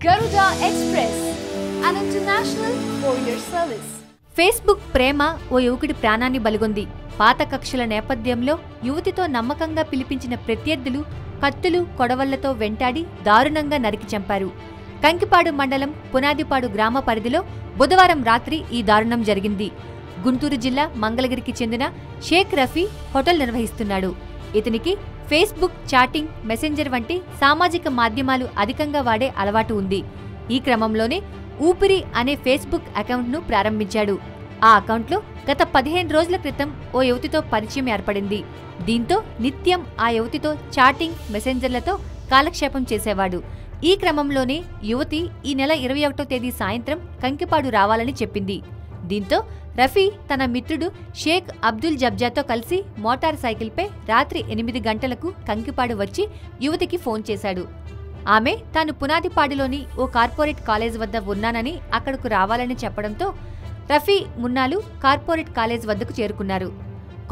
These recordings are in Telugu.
Garuda Express, an international courier service. Facebook ప్రేమ ఓ యువకుడి ప్రాణాన్ని బలిగొంది. పాత కక్షల నేపథ్యంలో యువతితో నమ్మకంగా పిలిపించిన ప్రత్యర్థులు కత్తులు కొడవళ్లతో వెంటాడి దారుణంగా నరికి చంపారు. కంకిపాడు మండలం పునాదిపాడు గ్రామ పరిధిలో బుధవారం రాత్రి ఈ దారుణం జరిగింది. గుంటూరు జిల్లా మంగళగిరికి చెందిన షేక్ రఫీ హోటల్ నిర్వహిస్తున్నాడు. ఇతనికి ఫేస్బుక్, చాటింగ్, మెసెంజర్ వంటి సామాజిక మాధ్యమాలు అధికంగా వాడే అలవాటు ఉంది. ఈ క్రమంలోనే ఊపిరి అనే ఫేస్బుక్ అకౌంట్ను ప్రారంభించాడు. ఆ అకౌంట్లో గత 15 రోజుల క్రితం ఓ యువతితో పరిచయం ఏర్పడింది. దీంతో నిత్యం ఆ యువతితో చాటింగ్, మెసెంజర్లతో కాలక్షేపం చేసేవాడు. ఈ క్రమంలోనే యువతి ఈ నెల 21వ తేదీ సాయంత్రం కంకిపాడు రావాలని చెప్పింది. దీంతో రఫీ తన మిత్రుడు షేక్ అబ్దుల్ జబ్జాతో కలిసి మోటార్ సైకిల్పై రాత్రి 8 గంటలకు కంకిపాడు వచ్చి యువతికి ఫోన్ చేశాడు. ఆమె తాను పునాదిపాడులోని ఓ కార్పొరేట్ కాలేజ్ వద్ద ఉన్నానని అక్కడకు రావాలని చెప్పడంతో రఫీ, మున్నాలు కార్పొరేట్ కాలేజ్ వద్దకు చేరుకున్నారు.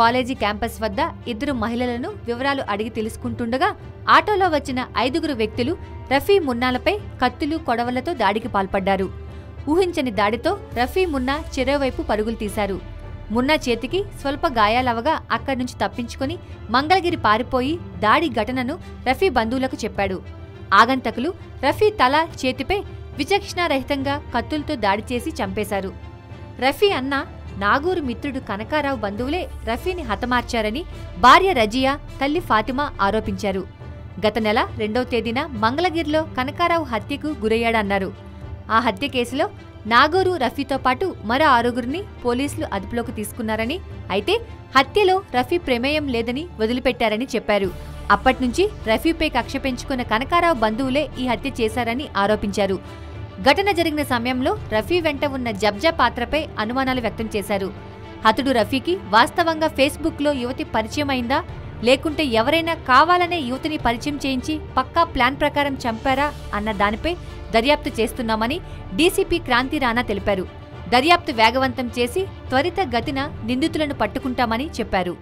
కాలేజీ క్యాంపస్ వద్ద 2 మహిళలను వివరాలు అడిగి తెలుసుకుంటుండగా ఆటోలో వచ్చిన 5 వ్యక్తులు రఫీ, మున్నాలపై కత్తులు, కొడవళ్లతో దాడికి పాల్పడ్డారు. ఊహించని దాడితో రఫీ, మున్నా చెరోవైపు పరుగులు తీశారు. మున్నా చేతికి స్వల్ప గాయాలవగా అక్కడి నుంచి తప్పించుకుని మంగళగిరి పారిపోయి దాడి ఘటనను రఫీ బంధువులకు చెప్పాడు. ఆగంతకులు రఫీ తల, చేతిపై విచక్షణారహితంగా కత్తులతో దాడి చేసి చంపేశారు. రఫీ అన్న నాగూరు మిత్రుడు కనకారావు బంధువులే రఫీని హతమార్చారని భార్య రజియా, తల్లి ఫాతిమా ఆరోపించారు. గత నెల 2వ తేదీన మంగళగిరిలో కనకారావు హత్యకు గురయ్యాడన్నారు. ఆ హత్య కేసులో నాగూరు, రఫీతో పాటు మరో 6 పోలీసులు అదుపులోకి తీసుకున్నారని, అయితే హత్యలో రఫీ ప్రమేయం లేదని వదిలిపెట్టారని చెప్పారు. అప్పట్నుంచి రఫీపై కక్ష పెంచుకున్న కనకారావు బంధువులే ఈ హత్య చేశారని ఆరోపించారు. ఘటన జరిగిన సమయంలో రఫీ వెంట ఉన్న జబ్జా పాత్రపై అనుమానాలు వ్యక్తం చేశారు. హతుడు రఫీకి వాస్తవంగా ఫేస్బుక్లో యువతి పరిచయం అయిందా, లేకుంటే ఎవరైనా కావాలనే యువతిని పరిచయం చేయించి పక్కా ప్లాన్ ప్రకారం చంపారా అన్న దానిపై దర్యాప్తు చేస్తున్నామని డీసీపీ క్రాంతి రాణా తెలిపారు. దర్యాప్తు వేగవంతం చేసి త్వరిత గతిన నిందితులను పట్టుకుంటామని చెప్పారు.